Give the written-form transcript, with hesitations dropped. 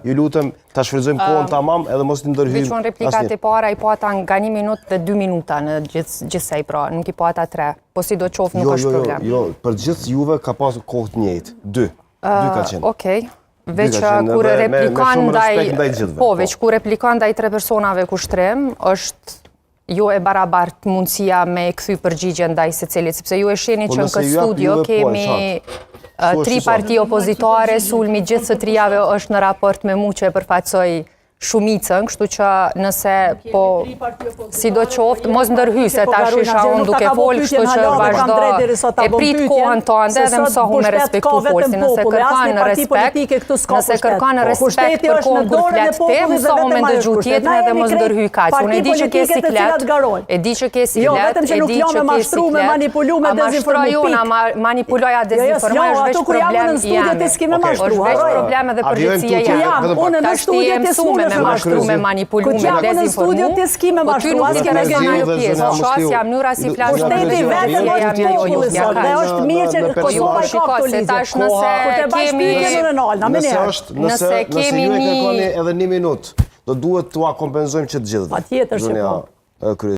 ju lutem ta shfrytëzojmë kohën tamam edhe mos të ndërhyjmë. Veçon replikat e para i pata nga 1 minutë dhe 2 minuta në gjithsej pra, nuk i pata 3. Po sidoqoftë nuk është problem. Jo, për gjithë juve ka pasur kohë të njëjtë. 2 ka qenë. Okej. Veç kur replikan ndaj 3 personave kushtrim, është jo e barabart mundësia me kthy përgjigje ndaj secilit, sepse ju e shihni që në këtë studio kemi 3 parti opozitare, sulmi gjithë së trijave është në raport me mu që e përfaqësoj shumicën, kështu që nëse po sidoqoftë mos ndërhy se tash isha unë duke folë, kështu që vazhdo e prit kohën tënde dhe mësohu me respektu folësin. Nëse kërkon respekt për kohën kur flet ti, mësohu me ndëgju tjetrin dhe mos ndërhy kaq. Unë e di që ke siklet, e di që ke siklet, a mashtroj unë, a manipuloj, a dezinformoj, është veç problem jemi. Është veç problem edhe përgjithësia jemi. Tash ti e mësume me mashtru, me manipulu, me dezinformu, po ty nuk ti ke rajon ajo pjesë. Shasja mënyra si flasë në përgjithësia jam jo jupja ka. Dhe është mirë që Kosova i ka këto ligje. Nëse ju e kërkoni edhe 1 minutë, do duhet t'ua kompenzojmë që të gjithë. Patjetër që po.